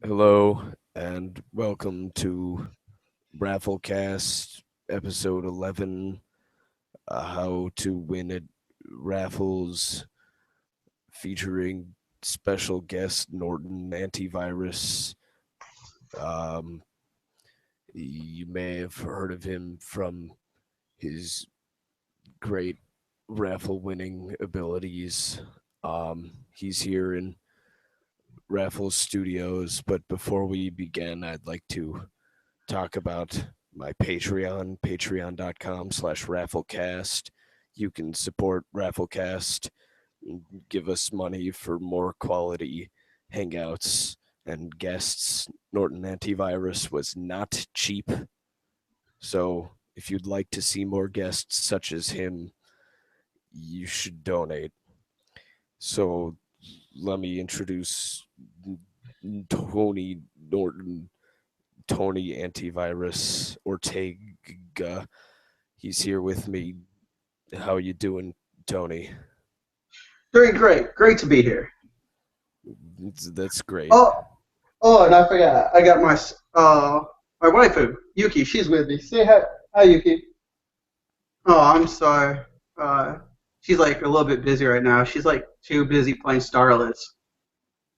Hello and welcome to RaffleCast episode 11, How to Win at Raffles, featuring special guest Norton Antivirus. Um, you may have heard of him from his great raffle winning abilities. He's here in Raffles Studios, but before we begin, I'd like to talk about my Patreon, patreon.com/RaffleCast. You can support RaffleCast, give us money for more quality hangouts and guests. Norton Antivirus was not cheap, so if you'd like to see more guests such as him, you should donate. So let me introduce Tony Norton, Tony Antivirus Ortega. He's here with me. How you doing, Tony? Doing great. Great to be here. That's great. Oh, oh, and I forgot. I got my waifu, Yuki. She's with me. Say hi, hi, Yuki. Oh, I'm sorry. Uh, she's like a little bit busy right now. She's like too busy playing Starlets.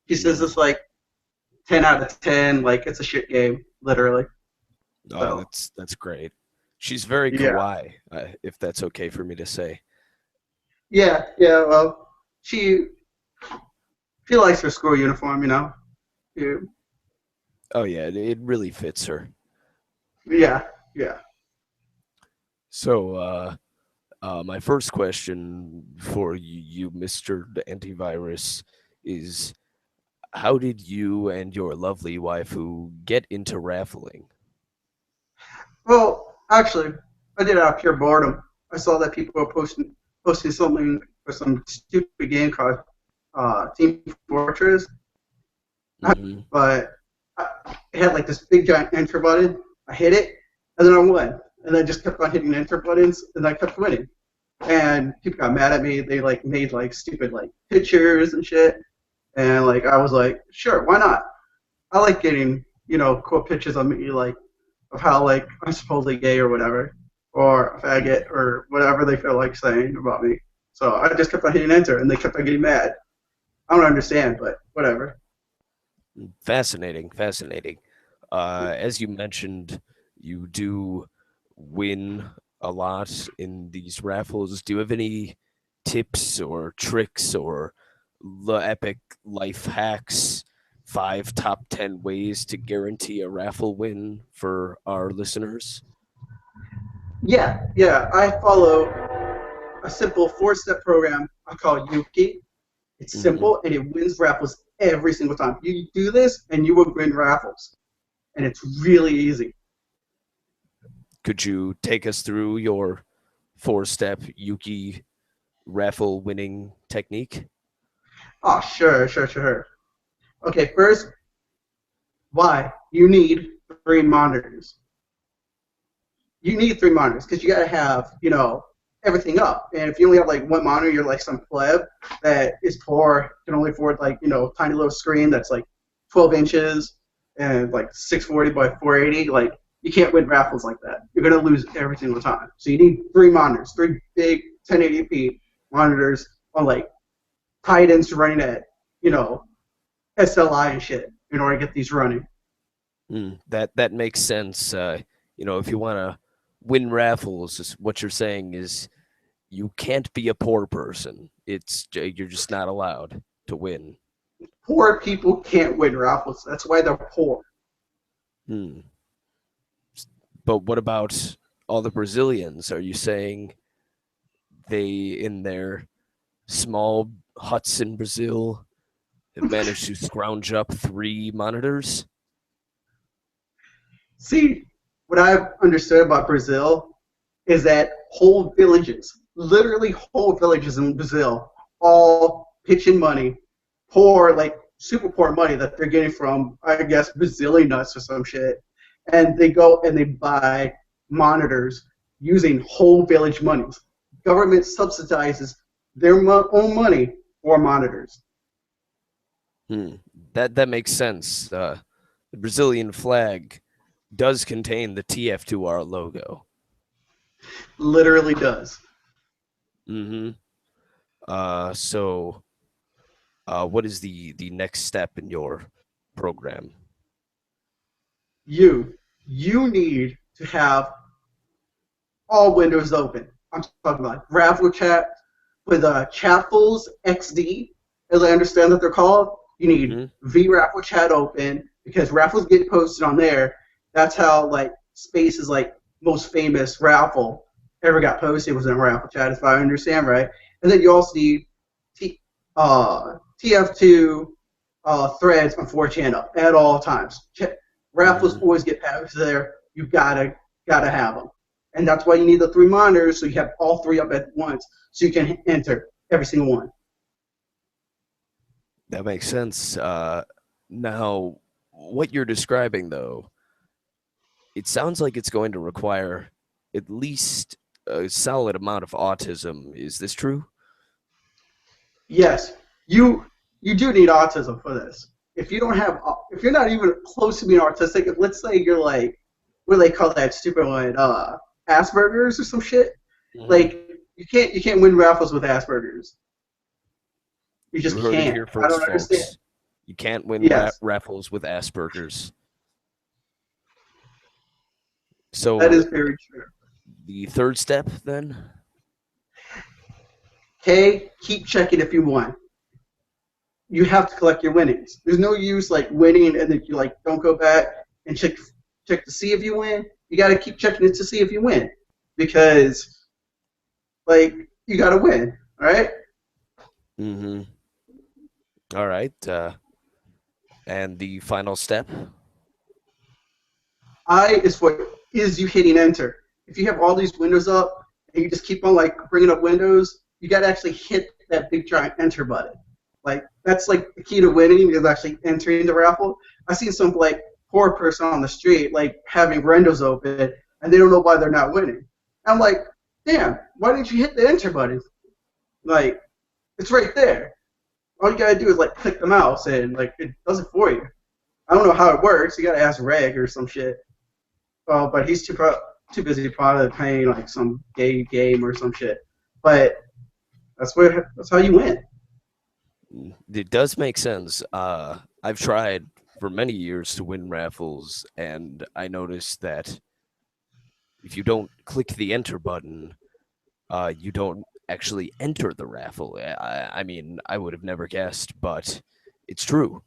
She says Mm. it's like 10 out of 10. Like it's a shit game, literally. Oh, So that's great. She's very yeah, kawaii, if that's okay for me to say. yeah. Well, she she likes her school uniform. Yeah, Oh yeah, it really fits her. yeah, yeah. So, my first question for you, Mr. Antivirus, is how did you and your lovely waifu get into raffling? Well, actually, I did it out of pure boredom. I saw that people were posting something for some stupid game called Team Fortress, Hmm. but it had like this big giant enter button. I hit it, and then I won. And I just kept on hitting enter buttons, and I kept winning. And people got mad at me. They like made like stupid like pictures and shit. And like I was like, sure, why not? I like getting cool pictures of me like of how like I'm supposedly gay or whatever, or a faggot or whatever they feel like saying about me. So I just kept on hitting enter, and they kept on getting mad. I don't understand, but whatever. Fascinating, fascinating. As you mentioned, you do win a lot in these raffles. Do you have any tips or tricks or epic life hacks? Five top 10 ways to guarantee a raffle win for our listeners? Yeah. I follow a simple four-step program I call Yuki. It's Hmm. simple and it wins raffles every single time. You do this and you will win raffles, and it's really easy. Could you take us through your four-step Yuki raffle winning technique? Oh, sure. Okay, first, why? You need three monitors. You need three monitors because you got to have, everything up. And if you only have like one monitor, you're like some pleb that is poor, can only afford like, tiny little screen that's like 12 inches and like 640 by 480. Like, you can't win raffles like that. You're going to lose every single time. So you need three monitors, three big 1080p monitors on like tight ends running at, you know, SLI and shit in order to get these running. That makes sense. If you want to win raffles, what you're saying is you can't be a poor person. You're just not allowed to win. Poor people can't win raffles. That's why they're poor. Hmm. But what about all the Brazilians? Are you saying they, in their small huts in Brazil, have managed to scrounge up three monitors? See, what I've understood about Brazil is that whole villages, literally whole villages in Brazil, all pitching money, poor, like super poor money that they're getting from, I guess, Brazilian nuts or some shit. And they go and they buy monitors using whole village monies. Government subsidizes their own money for monitors. Hmm. That makes sense. The Brazilian flag does contain the TF2R logo. Literally does. Mm-hmm. So, what is the next step in your program? You need to have all windows open. I'm talking about Raffle Chat with Chatfuls XD, as I understand that they're called. You need Mm-hmm. Raffle Chat open because raffles get posted on there. That's how like Space's like most famous raffle ever got posted was in Raffle Chat, if I understand right. And then you also need T, TF2 threads on 4chan at all times. Raffles Mm-hmm. always get posted there. You gotta have them, and that's why you need the three monitors so you have all three up at once, so you can enter every single one. That makes sense. Now, what you're describing, though, it sounds like it's going to require at least a solid amount of autism. Is this true? Yes, you you do need autism for this. If you don't have, if you're not even close to being autistic, if let's say you're like, what do they call that stupid one, Asperger's or some shit, Mm-hmm. like you can't win raffles with Asperger's. You You just heard it can't. here I first, don't understand. folks. You can't win Yes, raffles with Asperger's. that So, is very true. the third step, then? Okay, keep checking if you won. You have to collect your winnings. There's no use like winning and then you like don't go back and check to see if you win. You got to keep checking it to see if you win because like you got to win. All right. Mm-hmm. All right. And the final step? I is for is you hitting enter. If you have all these windows up and you just keep on like bringing up windows, you got to actually hit that big giant enter button. Like that's like the key to winning is actually entering the raffle. I've seen some like poor person on the street like having windows open and they don't know why they're not winning. I'm like, damn, why didn't you hit the enter button? Like it's right there. All you gotta do is like click the mouse and like it does it for you. I don't know how it works. You gotta ask Reg or some shit. But he's too busy probably playing like some gay game or some shit. But that's how you win. It does make sense. I've tried for many years to win raffles, and I noticed that if you don't click the enter button, you don't actually enter the raffle. I mean, I would have never guessed, but it's true.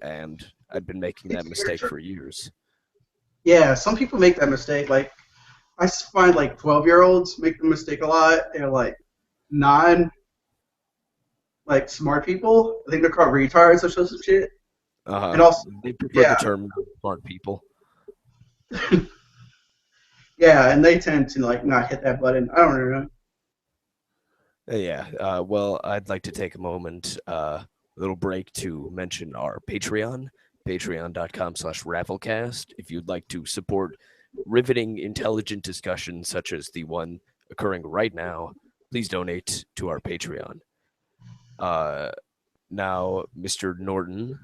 And I'd been making that It's very mistake true. for years. Yeah, some people make that mistake. Like I find like 12-year-olds make the mistake a lot. They're like non like smart people. I think they're called retards or some shit. And also, They prefer the yeah, term smart people. yeah, and they tend to like not hit that button. I don't know. Yeah. Well, I'd like to take a moment, a little break to mention our Patreon, patreon.com/RaffleCast. If you'd like to support riveting, intelligent discussions such as the one occurring right now, please donate to our Patreon. Uh, Now, Mr. Norton,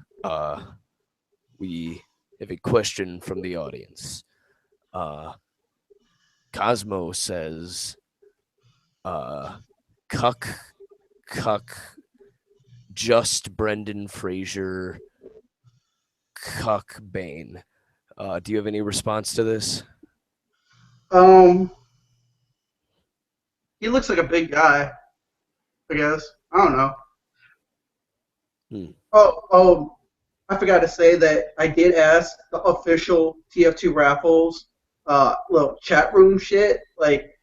we have a question from the audience. Uh, Cosmo says, uh, cuck, cuck, just Brendan Fraser, cuck Bane. Do you have any response to this? Um, he looks like a big guy. I guess I don't know. Hmm. Oh, I forgot to say that I did ask the official TF2 Raffles little chat room shit, like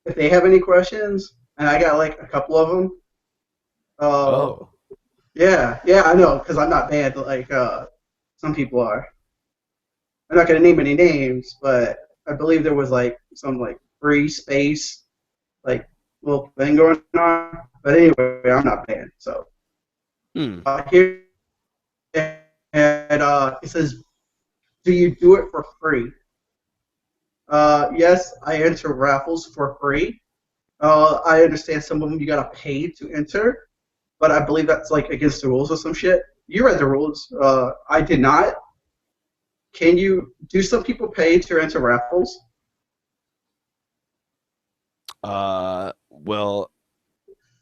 if they have any questions, and I got like a couple of them. Uh, Oh, yeah, I know, because I'm not banned like some people are. I'm not gonna name any names, but I believe there was like some like free space like little thing going on. But anyway, I'm not banned, so hmm. here and it says, "Do you do it for free?" Yes, I enter raffles for free. I understand some of them you gotta pay to enter, but I believe that's like against the rules or some shit. You read the rules. I did not. Can you do some people pay to enter raffles? Well,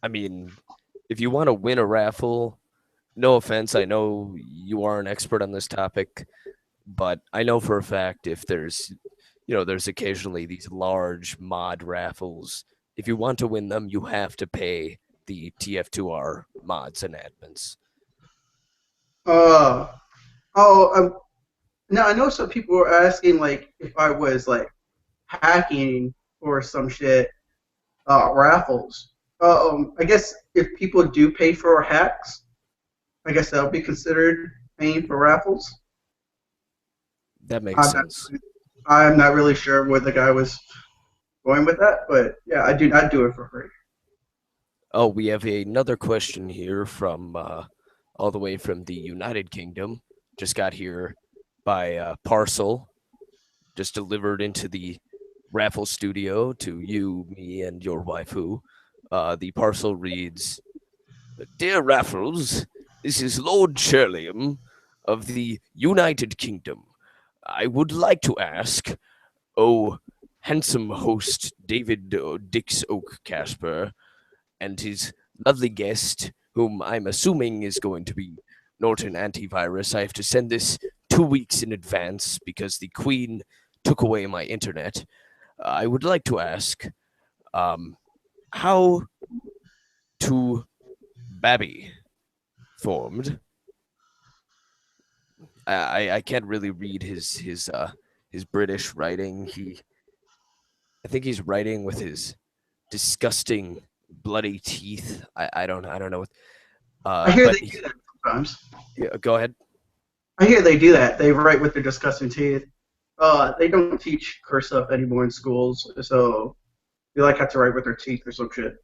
I mean, if you want to win a raffle, no offense, I know you are an expert on this topic, but I know for a fact if there's occasionally these large mod raffles. If you want to win them, you have to pay the TF2R mods and admins. Uh, oh, now I know some people were asking like if I was like hacking or some shit raffles. I guess if people do pay for hacks, I guess that would be considered paying for raffles. That makes I'm not, sense. I'm not really sure where the guy was going with that, but yeah, I do not do it for free. Oh, we have another question here from all the way from the United Kingdom. Just got here by parcel, just delivered into the Raffle studio to you, me, and your waifu. The parcel reads, "Dear Raffles, this is Lord Shirleyham of the United Kingdom. I would like to ask, oh, handsome host David Dix Oak Casper, and his lovely guest, whom I'm assuming is going to be Norton Antivirus. I have to send this 2 weeks in advance because the Queen took away my internet. I would like to ask, um, how to Babby formed. I can't really read his British writing. I think he's writing with his disgusting bloody teeth. I don't know. I hear But they do that sometimes. yeah, go ahead. I hear they do that. They write with their disgusting teeth. They don't teach cursive anymore in schools, so they like have to write with their teeth or some shit.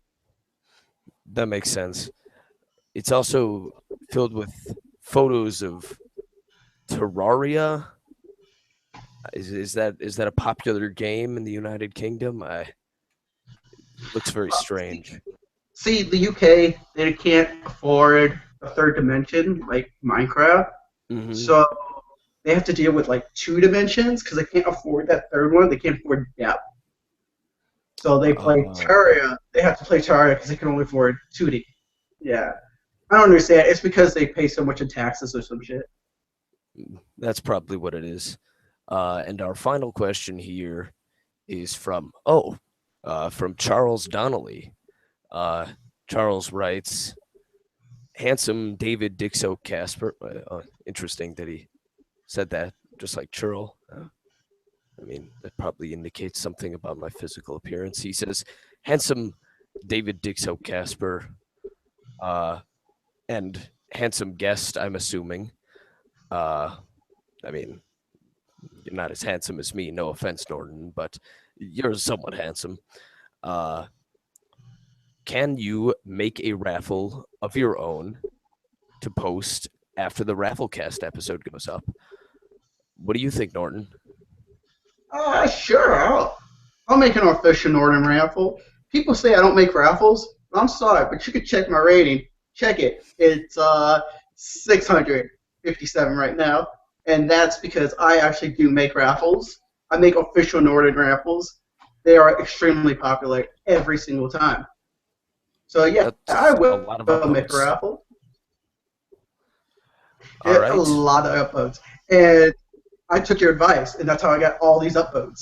That makes sense. It's also filled with photos of Terraria. Is that a popular game in the United Kingdom? Looks very See, strange. see, the UK they can't afford a third dimension like Minecraft, Hmm. so they have to deal with like two dimensions because they can't afford that third one. They can't afford depth, so they play Oh, Terraria. They have to play Terraria because they can only afford 2D. Yeah, I don't understand. It's because they pay so much in taxes or some shit. that's probably what it is. And our final question here is from Charles Donnelly. Uh, Charles writes, "Handsome David Dixo Casper." Interesting that he said that, just like Churl. I mean, that probably indicates something about my physical appearance. He says, "Handsome David Dixo Casper, uh, and handsome guest." I'm assuming. Uh, I mean, you're not as handsome as me. No offense, Norton, but you're somewhat handsome. Uh, can you make a raffle of your own to post after the RaffleCast episode goes up? What do you think, Norton? Sure. I'll make an official Northern raffle. People say I don't make raffles. I'm sorry, but you could check my rating. Check it. It's 657 right now, and that's because I actually do make raffles. I make official Northern raffles. They are extremely popular every single time. So yeah, I That's a lot of will make a upvotes. raffle. All Get a right. lot of upvotes, and I took your advice, and that's how I got all these upvotes.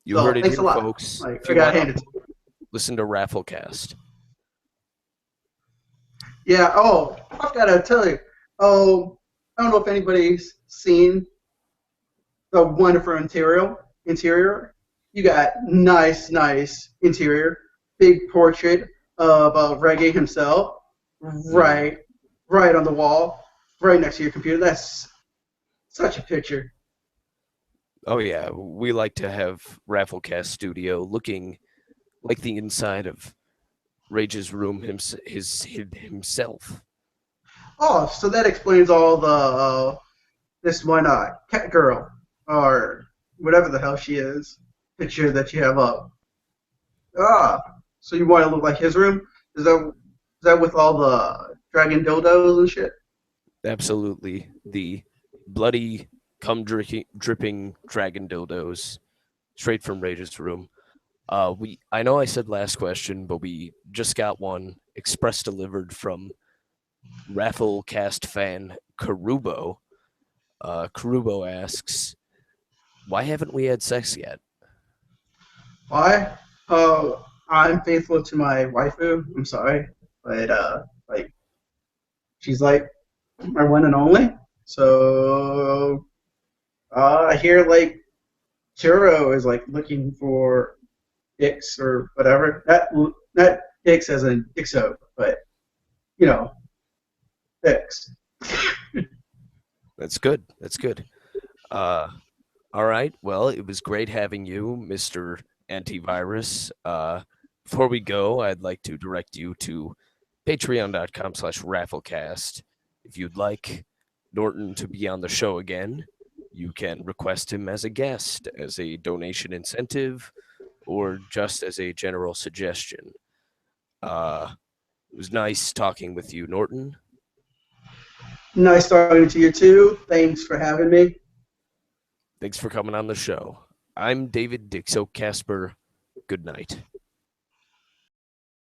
You heard So it thanks a here, lot. folks. Like If I you got want handed. upvote, listen to RaffleCast. Yeah. Oh, I've got to tell you. Oh, I don't know if anybody's seen the wonderful interior. Interior. You got nice interior. Big portrait of Reggae himself, Hmm. right, right on the wall, right next to your computer. That's such a picture. Oh, yeah. We like to have RaffleCast Studio looking like the inside of Rage's room himself. Oh, so that explains all the this one cat girl or whatever the hell she is picture that you have up. Ah, so you want to look like his room? Is that with all the dragon dildos and shit? Absolutely. The bloody. Come dripping dragon dildos straight from Rage's room. I know I said last question, but we just got one express delivered from RaffleCast fan Karubo. Karubo asks, "Why haven't we had sex yet?" Why? Oh, I'm faithful to my waifu. I'm sorry, but like she's like my one and only. So I hear like Churro is like looking for dicks or whatever. Not dicks as in dixo, but you know dicks. That's good. That's good. Uh, all right. Well, it was great having you, Mister Antivirus. Before we go, I'd like to direct you to patreon.com/rafflecast. If you'd like Norton to be on the show again, you can request him as a guest, as a donation incentive, or just as a general suggestion. It was nice talking with you, Norton. Nice talking to you too. Thanks for having me. Thanks for coming on the show. I'm David Dixo Casper. Good night.